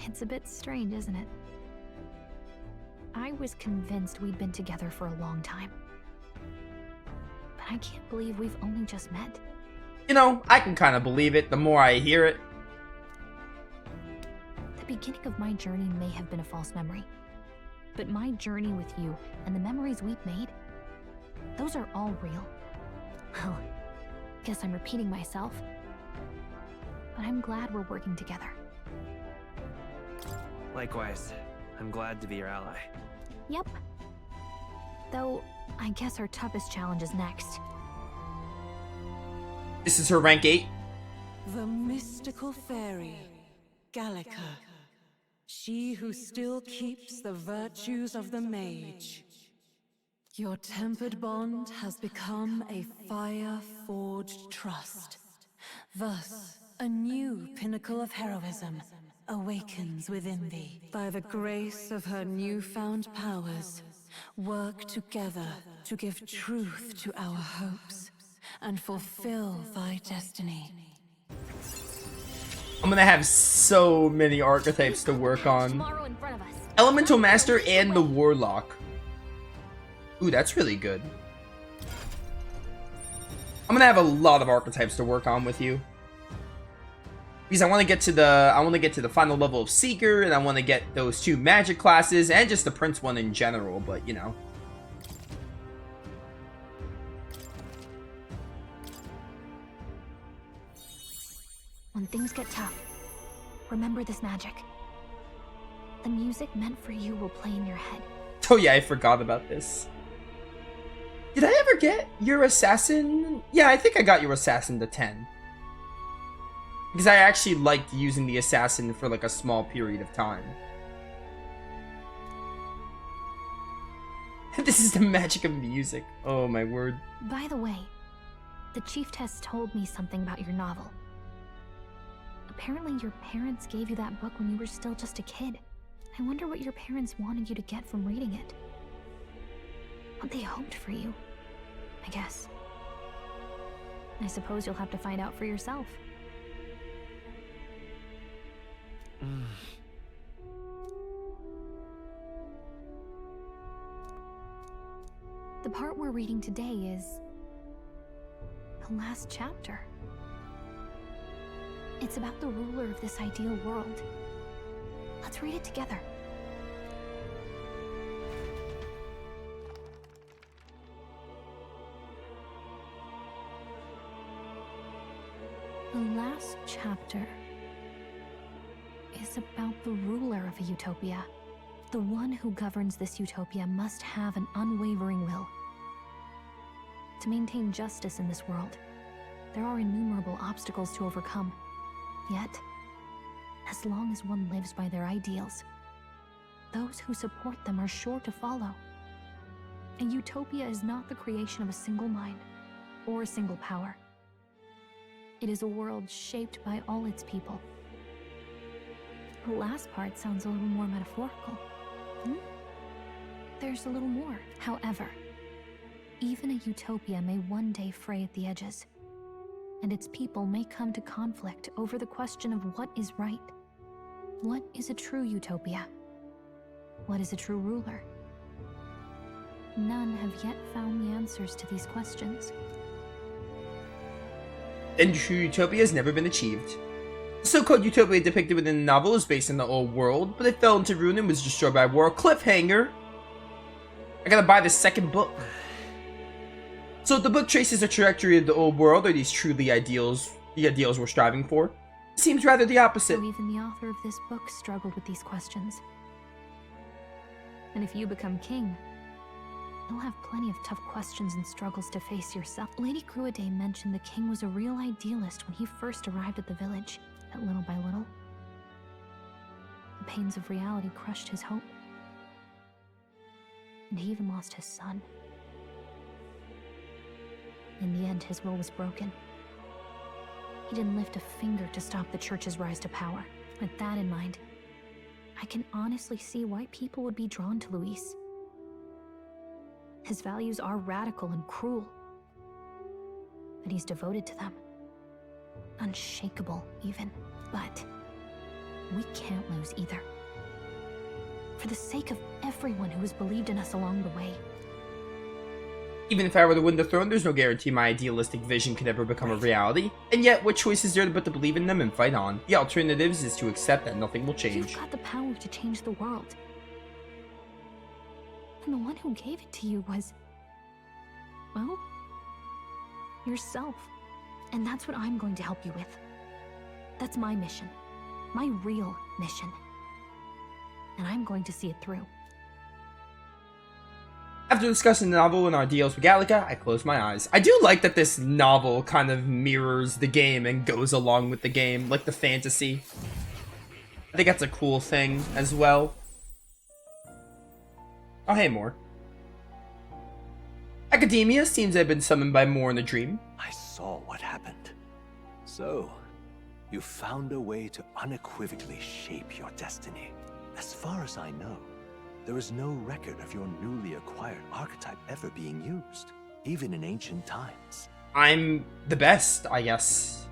It's a bit strange, isn't it? I was convinced we'd been together for a long time. But I can't believe we've only just met. You know, I can kind of believe it the more I hear it. The beginning of my journey may have been a false memory. But my journey with you and the memories we've made, those are all real. Well, guess I'm repeating myself. But I'm glad we're working together. Likewise, I'm glad to be your ally. Yep. Though, I guess our toughest challenge is next. This is her rank 8. The mystical fairy, Gallica. She who still keeps the virtues of the mage. Your tempered bond has become a fire-forged trust. Thus, a new pinnacle of heroism awakens within thee. By the grace of her newfound powers, work together to give truth to our hopes and fulfill thy destiny. I'm gonna have so many archetypes to work on. Tomorrow in front of us. Elemental Master and the Warlock. Ooh, that's really good. I'm gonna have a lot of archetypes to work on with you. Because I want to get to the final level of Seeker, and I want to get those 2 magic classes, and just the Prince one in general, but you know. When things get tough, remember this magic. The music meant for you will play in your head. Oh yeah, I forgot about this. Did I ever get your Assassin? Yeah, I think I got your Assassin to 10. Because I actually liked using the Assassin for like a small period of time. This is the magic of music. Oh my word. By the way, the Chieftess told me something about your novel. Apparently your parents gave you that book when you were still just a kid. I wonder what your parents wanted you to get from reading it. What they hoped for you, I guess. I suppose you'll have to find out for yourself. The part we're reading today is the last chapter. It's about the ruler of this ideal world. Let's read it together. The last chapter is about the ruler of a utopia. The one who governs this utopia must have an unwavering will. To maintain justice in this world, there are innumerable obstacles to overcome. Yet, as long as one lives by their ideals, those who support them are sure to follow. A utopia is not the creation of a single mind or a single power. It is a world shaped by all its people. The last part sounds a little more metaphorical. There's a little more. However, even a utopia may one day fray at the edges, and its people may come to conflict over the question of what is right. What is a true utopia? What is a true ruler? None have yet found the answers to these questions. And true utopia has never been achieved. The so-called utopia depicted within the novel is based on the old world, but it fell into ruin and was destroyed by war. Cliffhanger! I gotta buy the second book. So the book traces the trajectory of the old world. Are these truly the ideals we're striving for? It seems rather the opposite. So even the author of this book struggled with these questions. And if you become king, you'll have plenty of tough questions and struggles to face yourself. Lady Cruaday mentioned the king was a real idealist when he first arrived at the village, but little by little, the pains of reality crushed his hope. And he even lost his son. In the end, his will was broken. He didn't lift a finger to stop the church's rise to power. With that in mind, I can honestly see why people would be drawn to Luis. His values are radical and cruel, but he's devoted to them. Unshakable, even. But we can't lose either. For the sake of everyone who has believed in us along the way. Even if I were to win the throne, there's no guarantee my idealistic vision could ever become a reality. And yet, what choice is there but to believe in them and fight on? The alternatives is to accept that nothing will change. You've got the power to change the world. And the one who gave it to you was... well... yourself. And that's what I'm going to help you with. That's my mission. My real mission. And I'm going to see it through. After discussing the novel and our deals with Gallica, I closed my eyes. I do like that this novel kind of mirrors the game and goes along with the game, like the fantasy. I think that's a cool thing as well. Oh, hey, Moore. Academia seems to have been summoned by Moore in a dream. I saw what happened. So, you found a way to unequivocally shape your destiny. As far as I know, there is no record of your newly acquired archetype ever being used, even in ancient times. I'm the best, I guess.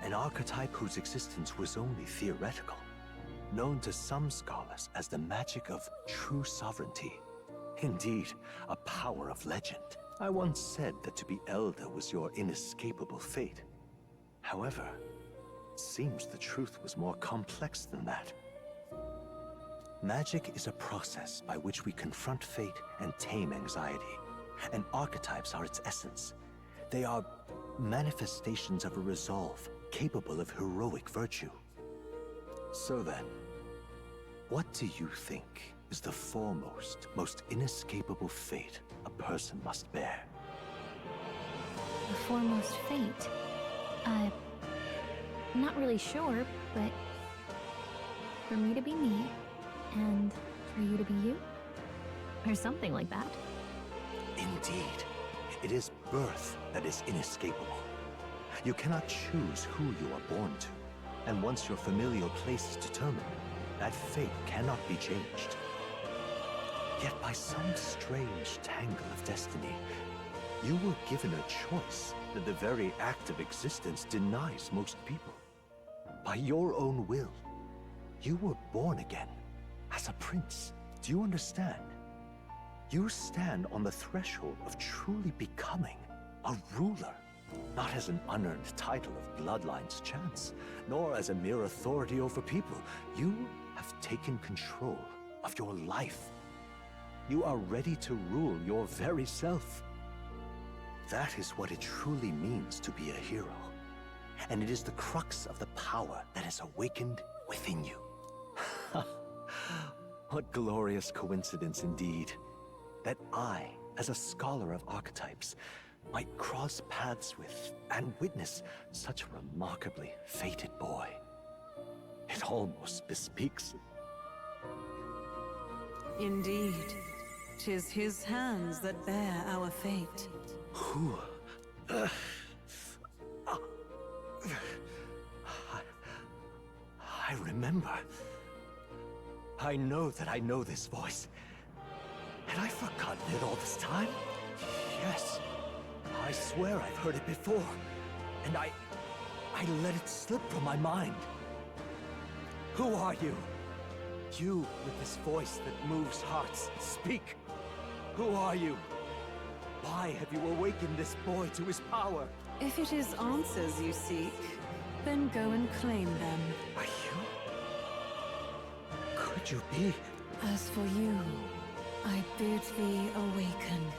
An archetype whose existence was only theoretical, known to some scholars as the magic of true sovereignty. Indeed, a power of legend. I once said that to be Elder was your inescapable fate. However, it seems the truth was more complex than that. Magic is a process by which we confront fate and tame anxiety, and archetypes are its essence. They are manifestations of a resolve capable of heroic virtue. So then, what do you think is the foremost, most inescapable fate a person must bear? The foremost fate? I'm not really sure, but... for me to be me, and for you to be you? Or something like that. Indeed. It is birth that is inescapable. You cannot choose who you are born to, and once your familial place is determined, that fate cannot be changed. Yet by some strange tangle of destiny, you were given a choice that the very act of existence denies most people. By your own will, you were born again. As a prince, do you understand? You stand on the threshold of truly becoming a ruler, not as an unearned title of bloodline's chance, nor as a mere authority over people. You have taken control of your life. You are ready to rule your very self. That is what it truly means to be a hero. And it is the crux of the power that is awakened within you. What glorious coincidence indeed, that I, as a scholar of archetypes, might cross paths with and witness such a remarkably fated boy. It almost bespeaks. Indeed, 'tis his hands that bear our fate. Who? I remember. I know that I know this voice. Had I forgotten it all this time? Yes. I swear I've heard it before. And I let it slip from my mind. Who are you? You with this voice that moves hearts. Speak. Who are you? Why have you awakened this boy to his power? If it is answers you seek, then go and claim them. Are you? Could you be? As for you, I bid thee awaken.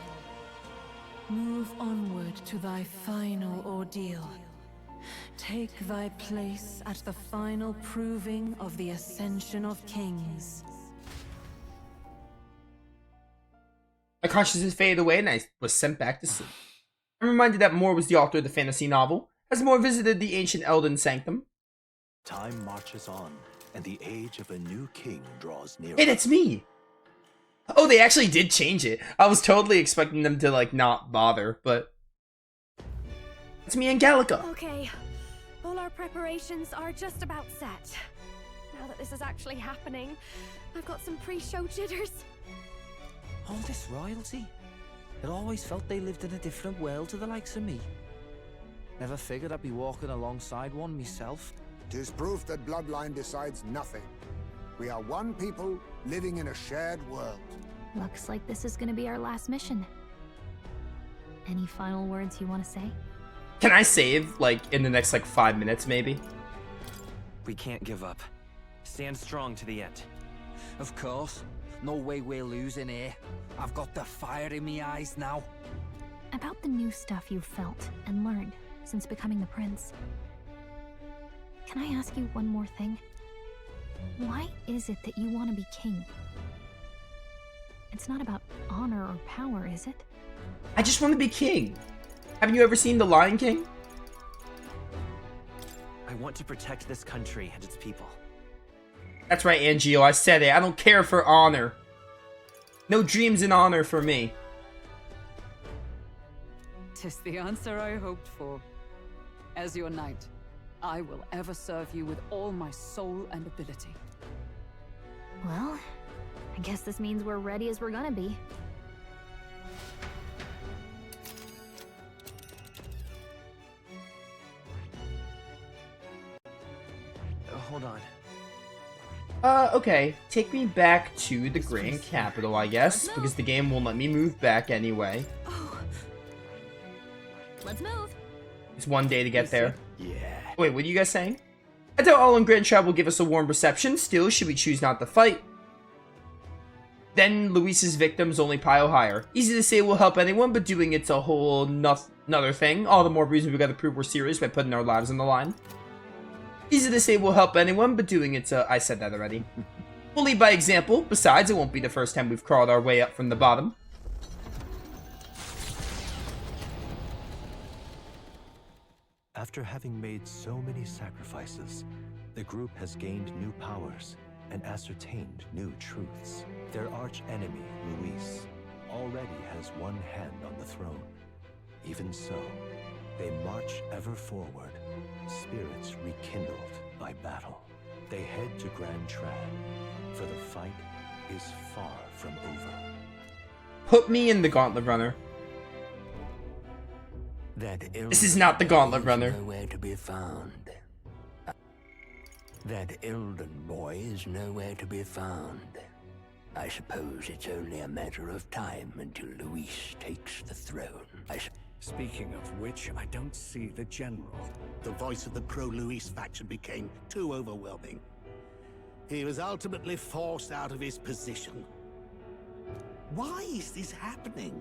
Move onward to thy final ordeal. Take thy place at the final proving of the ascension of kings. My consciousness faded away and I was sent back to sleep. I'm reminded that Moore was the author of the fantasy novel, as Moore visited the ancient Elden Sanctum. Time marches on, and the age of a new king draws nearer. Hey, that's me! Oh, they actually did change it. I was totally expecting them to, like, not bother, but... It's me and Gallica. Okay, all our preparations are just about set. Now that this is actually happening, I've got some pre-show jitters. All this royalty? It always felt they lived in a different world to the likes of me. Never figured I'd be walking alongside one myself. 'Tis proof that bloodline decides nothing. We are one people living in a shared world. Looks like this is gonna be our last mission. Any final words you want to say? Can I save, like, in the next, like, 5 minutes, maybe? We can't give up. Stand strong to the end. Of course. No way we're losing here. I've got the fire in me eyes now. About the new stuff you've felt and learned since becoming the prince. Can I ask you one more thing? Why is it that you want to be king? It's not about honor or power, is it? I just want to be king. Haven't you ever seen The Lion King? I want to protect this country and its people. That's right, Angio, I said it. I don't care for honor. No dreams in honor for me. 'Tis the answer I hoped for. As your knight, I will ever serve you with all my soul and ability. Well, I guess this means we're ready as we're gonna be. Hold on. Okay. Take me back to the Grand Capital, I guess, because the game won't let me move back anyway. Oh. Let's move. It's one day to get there. Yeah. Wait, what are you guys saying? I doubt all in Grand Trap will give us a warm reception. Still, should we choose not to fight, then Luis's victims only pile higher. Easy to say will help anyone, but doing it's a whole another thing. All the more reason we gotta prove we're serious by putting our lives on the line. Easy to say will help anyone, but doing it's I said that already. We'll lead by example. Besides, it won't be the first time we've crawled our way up from the bottom. After having made so many sacrifices, the group has gained new powers and ascertained new truths. Their arch-enemy, Luis, already has one hand on the throne. Even so, they march ever forward, spirits rekindled by battle. They head to Grand Trad, for the fight is far from over. Put me in the Gauntlet Runner. This is not the Gauntlet Runner. Nowhere to be found. That Elden boy is nowhere to be found. I suppose it's only a matter of time until Luis takes the throne. Speaking of which, I don't see the general. The voice of the pro-Luis faction became too overwhelming. He was ultimately forced out of his position. Why is this happening?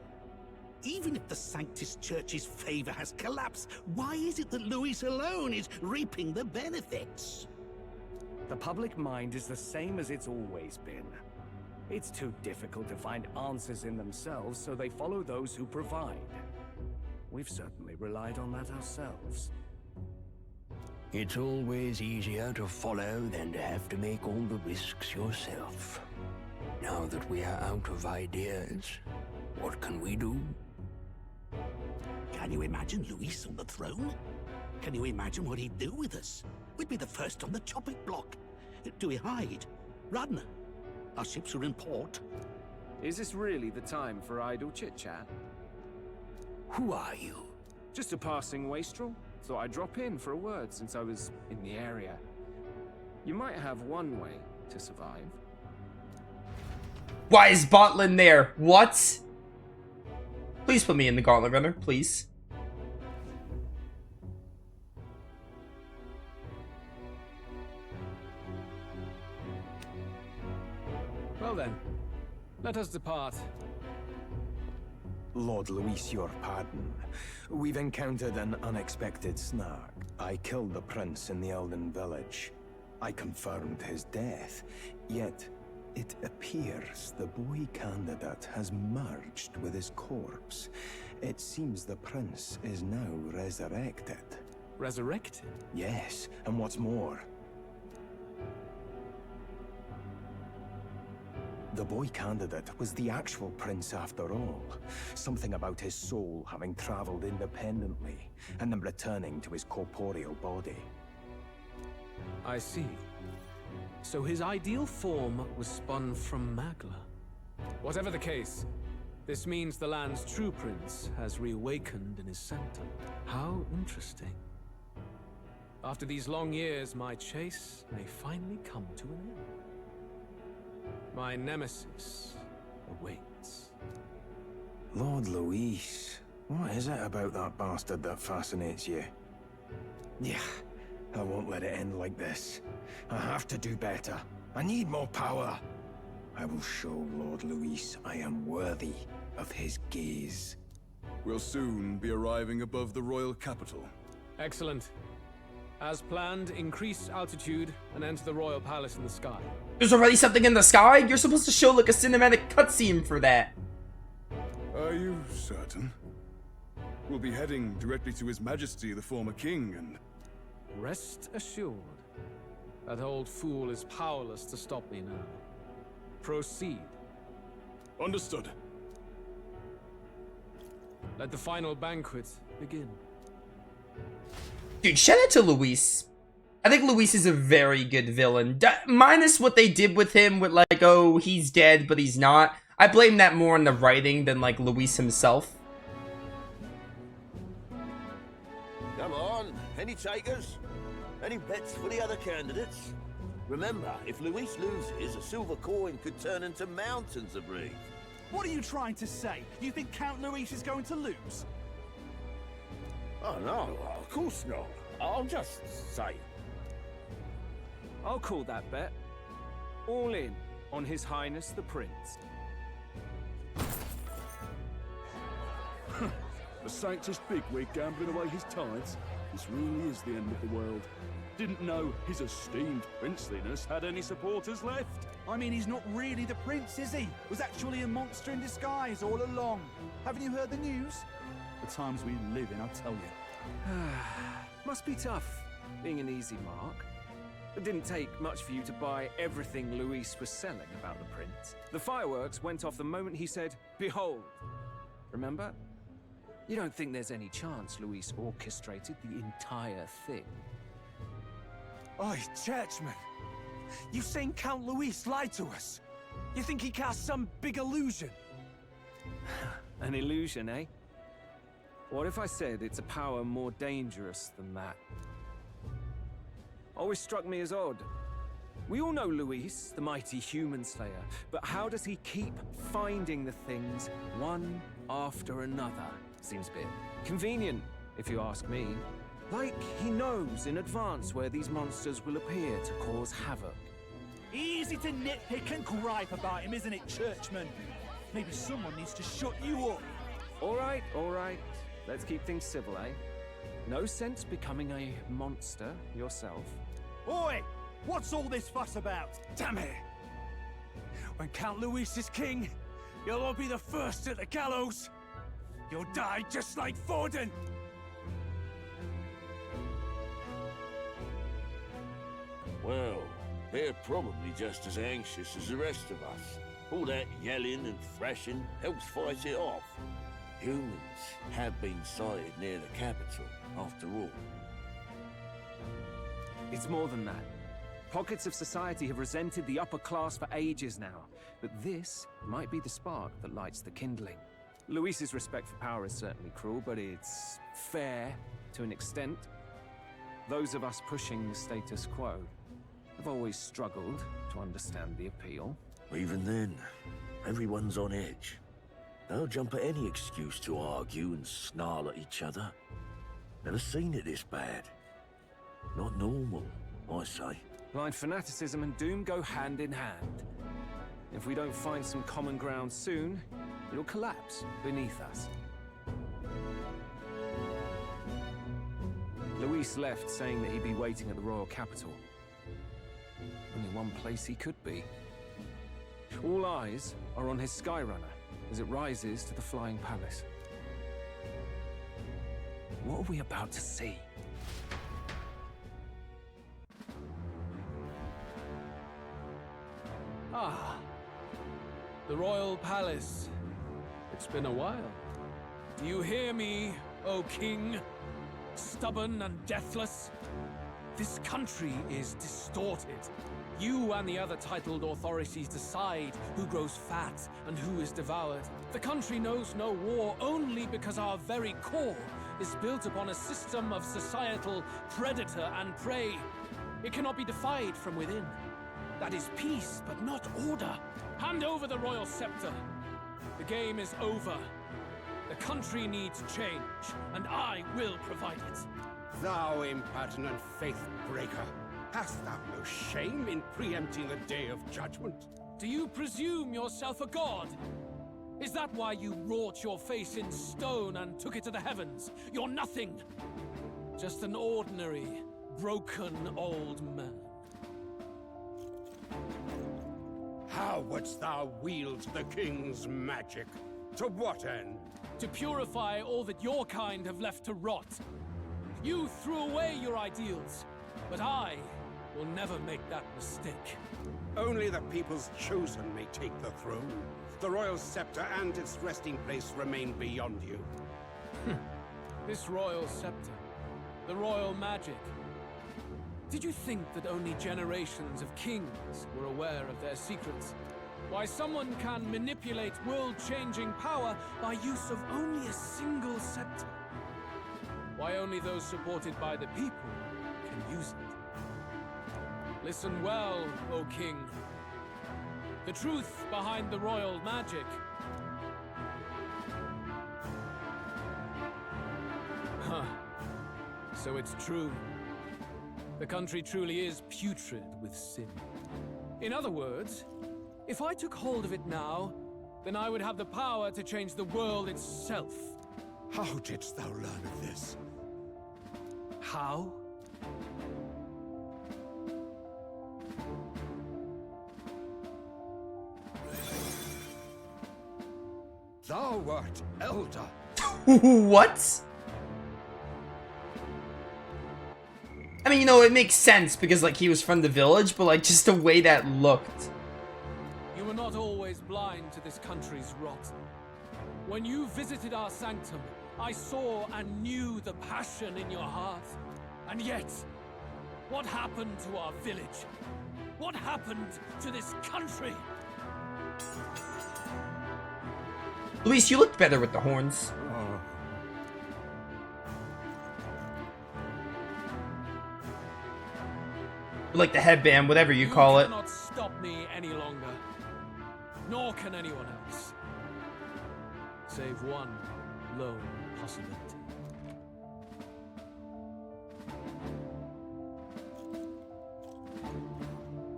Even if the Sanctus Church's favor has collapsed, why is it that Luis alone is reaping the benefits? The public mind is the same as it's always been. It's too difficult to find answers in themselves, so they follow those who provide. We've certainly relied on that ourselves. It's always easier to follow than to have to make all the risks yourself. Now that we are out of ideas, what can we do? Can you imagine Luis on the throne? Can you imagine what he'd do with us? We'd be the first on the chopping block. Do we hide? Run? Our ships are in port. Is this really the time for idle chit-chat? Who are you? Just a passing wastrel. Thought I'd drop in for a word since I was in the area. You might have one way to survive. Why is Botlin there? What? Please put me in the Gauntlet Runner, please. Well then, let us depart. Lord Luis, your pardon. We've encountered an unexpected snag. I killed the prince in the Elden village. I confirmed his death, yet it appears the boy candidate has merged with his corpse. It seems the prince is now resurrected. Resurrected? Yes, and what's more, the boy candidate was the actual prince after all. Something about his soul having traveled independently and then returning to his corporeal body. I see. So his ideal form was spun from Magla. Whatever the case, this means the land's true prince has reawakened in his center. How interesting. After these long years, my chase may finally come to an end. My nemesis awaits. Lord Luis, what is it about that bastard that fascinates you? Yeah, I won't let it end like this. I have to do better. I need more power. I will show Lord Luis I am worthy of his gaze. We'll soon be arriving above the royal capital. Excellent. As planned, increase altitude and enter the royal palace in the sky. There's already something in the sky? You're supposed to show like a cinematic cutscene for that. Are you certain? We'll be heading directly to His Majesty, the former king, and... Rest assured, that old fool is powerless to stop me now. Proceed. Understood. Let the final banquet begin. Dude, shout out to Luis. I think Luis is a very good villain. Minus what they did with him with like, oh, he's dead, but he's not. I blame that more on the writing than like Luis himself. Come on, any takers? Any bets for the other candidates? Remember, if Luis loses, a silver coin could turn into mountains of Reef. What are you trying to say? You think Count Luis is going to lose? Oh no, of course not. I'll just say. I'll call that bet. All in on His Highness the Prince. A sanctus bigwig gambling away his tithes? This really is the end of the world. Didn't know his esteemed princeliness had any supporters left. I mean, he's not really the prince, is he? Was actually a monster in disguise all along. Haven't you heard the news? The times we live in, I'll tell you. Must be tough, being an easy mark. It didn't take much for you to buy everything Luis was selling about the prince. The fireworks went off the moment he said, "Behold." Remember? You don't think there's any chance Luis orchestrated the entire thing? Oi, churchman! You saying Count Luis lied to us? You think he cast some big illusion? An illusion, eh? What if I said it's a power more dangerous than that? Always struck me as odd. We all know Luis, the mighty human slayer, but how does he keep finding the things one after another? Seems a bit convenient, if you ask me. Like he knows in advance where these monsters will appear to cause havoc. Easy to nitpick and gripe about him, isn't it, churchman? Maybe someone needs to shut you up. All right. Let's keep things civil, eh? No sense becoming a monster yourself. Oi! What's all this fuss about? Damn it! When Count Luis is king, you'll all be the first at the gallows. You'll die just like Forden. Well, they're probably just as anxious as the rest of us. All that yelling and thrashing helps fight it off. Humans have been sighted near the capital, after all. It's more than that. Pockets of society have resented the upper class for ages now, but this might be the spark that lights the kindling. Luis's respect for power is certainly cruel, but it's fair to an extent. Those of us pushing the status quo have always struggled to understand the appeal. Even then, everyone's on edge. They'll jump at any excuse to argue and snarl at each other. Never seen it this bad. Not normal, I say. Blind fanaticism and doom go hand in hand. If we don't find some common ground soon, it'll collapse beneath us. Luis left saying that he'd be waiting at the royal capital. Only one place he could be. All eyes are on his Skyrunner as it rises to the flying palace. What are we about to see? Ah, the royal palace. It's been a while. Do you hear me, O king? Stubborn and deathless? This country is distorted. You and the other titled authorities decide who grows fat and who is devoured. The country knows no war only because our very core is built upon a system of societal predator and prey. It cannot be defied from within. That is peace, but not order. Hand over the royal scepter. The game is over. The country needs change, and I will provide it. Thou impertinent faith breaker, hast thou no shame in preempting the day of judgment? Do you presume yourself a god? Is that why you wrought your face in stone and took it to the heavens? You're nothing. Just an ordinary, broken old man. How wouldst thou wield the king's magic? To what end? To purify all that your kind have left to rot. You threw away your ideals, but I will never make that mistake. Only the people's chosen may take the throne. The royal scepter and its resting place remain beyond you. This royal scepter, the royal magic. Did you think that only generations of kings were aware of their secrets? Why someone can manipulate world-changing power by use of only a single scepter? Why only those supported by the people can use it? Listen well, O king. The truth behind the royal magic. Huh. So it's true. The country truly is putrid with sin. In other words, if I took hold of it now, then I would have the power to change the world itself. How didst thou learn of this? How? Thou art elder. What? I mean, you know, it makes sense because, like, he was from the village, but, like, just the way that looked. You were not always blind to this country's rot. When you visited our sanctum, I saw and knew the passion in your heart. And yet, what happened to our village? What happened to this country? Luis, you looked better with the horns. Like the headband, whatever you call it. You cannot stop me any longer. Nor can anyone else. Save one lone possibility.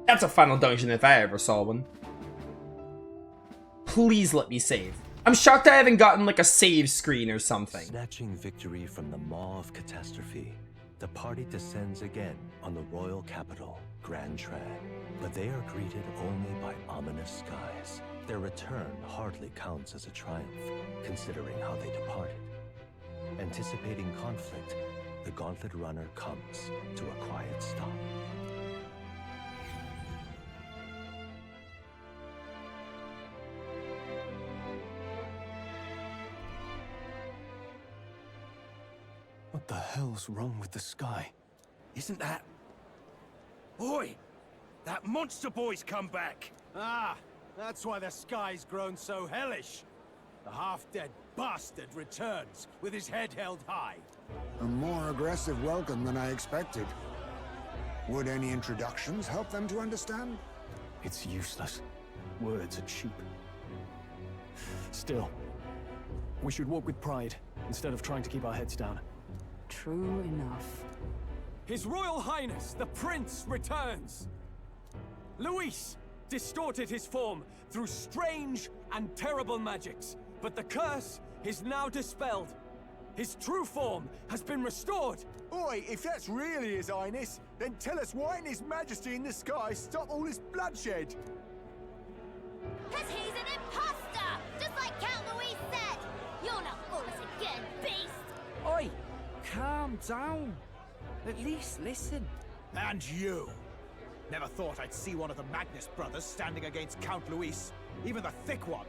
That's a final dungeon if I ever saw one. Please let me save. I'm shocked I haven't gotten like a save screen or something. Snatching victory from the maw of catastrophe, the party descends again on the royal capital, Grand Tran. But they are greeted only by ominous skies. Their return hardly counts as a triumph, considering how they departed. Anticipating conflict, the Gauntlet Runner comes to a quiet stop. What the hell's wrong with the sky? Isn't that... Oi! That monster boy's come back! Ah, that's why the sky's grown so hellish. The half-dead bastard returns with his head held high. A more aggressive welcome than I expected. Would any introductions help them to understand? It's useless. Words are cheap. Still, we should walk with pride instead of trying to keep our heads down. True enough. His Royal Highness, the Prince, returns! Luis distorted his form through strange and terrible magics, but the curse is now dispelled. His true form has been restored! Oi, if that's really His Highness, then tell us why didn't His Majesty in the sky stop all this bloodshed? Cause he's an imposter! Just like Count Louis said! You'll not fool us again, beast! Oi! Calm down. At least listen. And you! Never thought I'd see one of the Magnus brothers standing against Count Luis, even the thick one.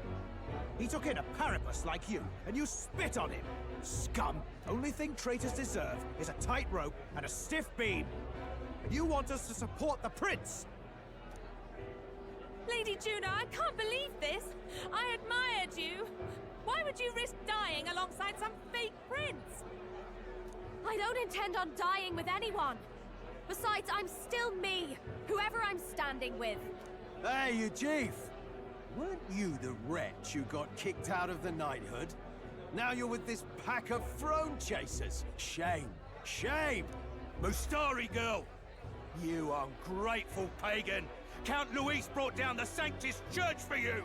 He took in a Paripus like you, and you spit on him. Scum! Only thing traitors deserve is a tight rope and a stiff beam. And you want us to support the prince? Lady Juno, I can't believe this. I admired you. Why would you risk dying alongside some fake prince? I don't intend on dying with anyone. Besides, I'm still me, whoever I'm standing with. Hey, you chief! Weren't you the wretch who got kicked out of the knighthood? Now you're with this pack of throne chasers. Shame. Shame! Mustari girl! You ungrateful pagan! Count Luis brought down the Sanctus Church for you!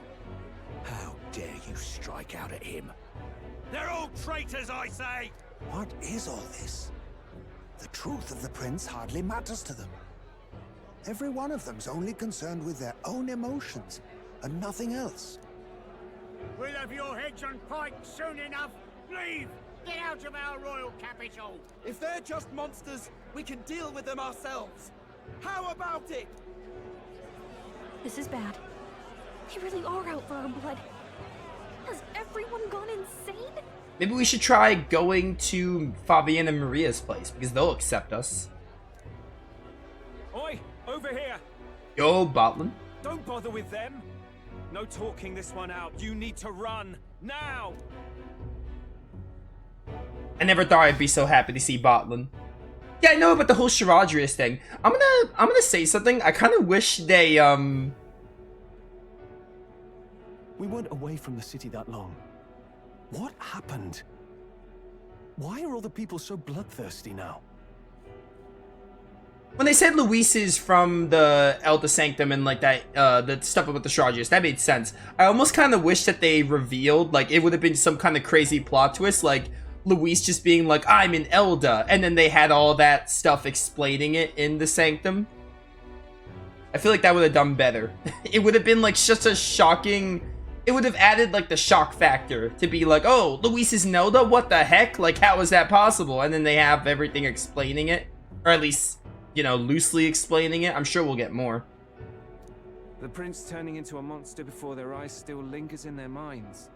How dare you strike out at him? They're all traitors, I say! What is all this? The truth of the prince hardly matters to them. Every one of them's only concerned with their own emotions and nothing else. We'll have your heads on pikes soon enough. Leave! Get out of our royal capital! If they're just monsters, we can deal with them ourselves. How about it? This is bad. They really are out for our blood. Has everyone gone insane? Maybe we should try going to Fabian and Maria's place, because they'll accept us. Oi, over here! Yo, Botlin. Don't bother with them. No talking this one out. You need to run, now! I never thought I'd be so happy to see Botlin. Yeah, I know about the whole Charadrius thing. I'm gonna say something. I kind of wish they, We weren't away from the city that long. What happened? Why are all the people so bloodthirsty now? When they said Luis is from the Elder Sanctum and like that, the stuff about the Charadrius, that made sense. I almost kind of wish that they revealed, like, it would have been some kind of crazy plot twist, like Luis just being like, I'm an Elder, and then they had all that stuff explaining it in the Sanctum. I feel like that would have done better. It would have been like just a shocking... It would have added like the shock factor to be like, oh, Luis is an Elder? What the heck? Like, how is that possible? And then they have everything explaining it. Or at least, you know, loosely explaining it. I'm sure we'll get more. The prince turning into a monster before their eyes still lingers in their minds.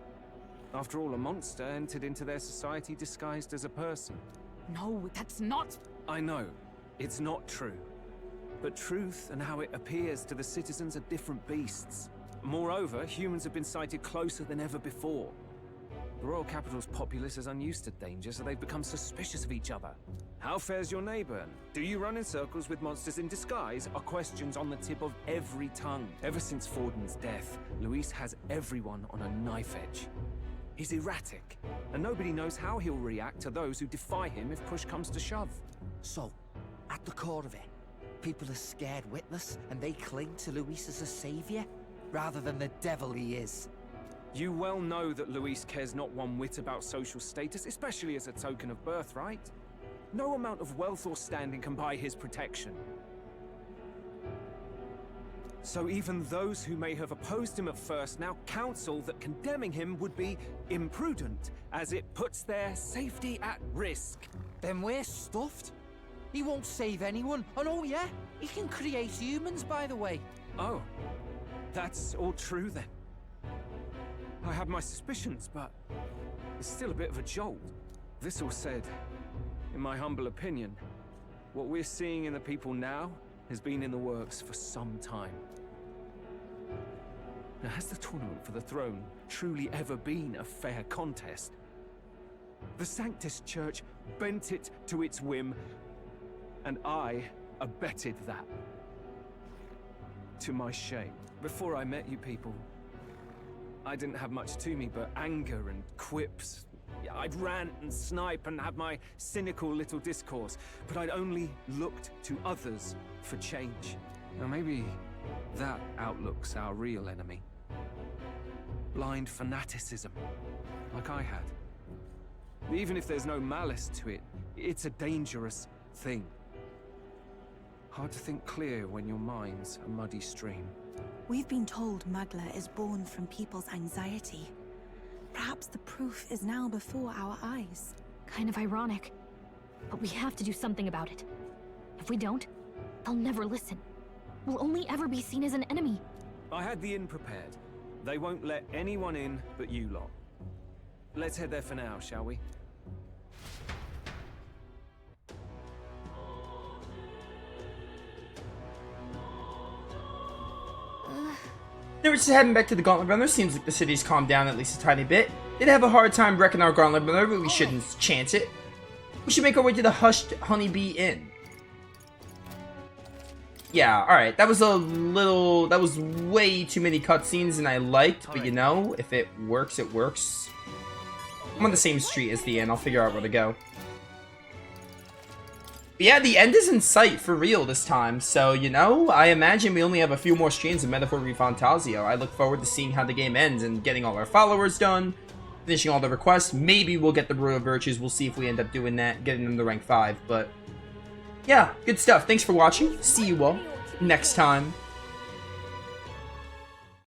After all, a monster entered into their society disguised as a person. No, that's not... I know, it's not true. But truth and how it appears to the citizens are different beasts. Moreover, humans have been sighted closer than ever before. The royal capital's populace is unused to danger, so they've become suspicious of each other. How fares your neighbor? Do you run in circles with monsters in disguise? Are questions on the tip of every tongue. Ever since Forden's death, Luis has everyone on a knife edge. He's erratic, and nobody knows how he'll react to those who defy him if push comes to shove. So, at the core of it, people are scared witless, and they cling to Luis as a savior, rather than the devil he is. You well know that Luis cares not one whit about social status, especially as a token of birthright. No amount of wealth or standing can buy his protection. So even those who may have opposed him at first now counsel that condemning him would be imprudent, as it puts their safety at risk. Then we're stuffed. He won't save anyone. And oh yeah, he can create humans, by the way. Oh, that's all true then. I have my suspicions, but it's still a bit of a jolt. This all said, in my humble opinion, what we're seeing in the people now has been in the works for some time. Now, has the tournament for the throne truly ever been a fair contest? The Sanctus Church bent it to its whim, and I abetted that. To my shame. Before I met you people, I didn't have much to me but anger and quips. I'd rant and snipe and have my cynical little discourse, but I'd only looked to others for change. Now maybe that outlook's our real enemy. Blind fanaticism, like I had. Even if there's no malice to it, it's a dangerous thing. Hard to think clear when your mind's a muddy stream. We've been told Magla is born from people's anxiety. Perhaps the proof is now before our eyes. Kind of ironic. But we have to do something about it. If we don't, they'll never listen. We'll only ever be seen as an enemy. I had the inn prepared. They won't let anyone in but you lot. Let's head there for now, shall we? They were just heading back to the Gauntlet Runner. Seems like the city's calmed down at least a tiny bit. They'd have a hard time wrecking our Gauntlet Runner, but we shouldn't chance it. We should make our way to the Hushed Honeybee Inn. Yeah, alright. That was way too many cutscenes than I liked, but you know, if it works, it works. I'm on the same street as the inn. I'll figure out where to go. But yeah, the end is in sight for real this time, so, you know, I imagine we only have a few more streams of Metaphor ReFantazio. I look forward to seeing how the game ends and getting all our followers done, finishing all the requests. Maybe we'll get the Royal Virtues. We'll see if we end up doing that, getting them to rank 5, but yeah, good stuff. Thanks for watching. See you all next time.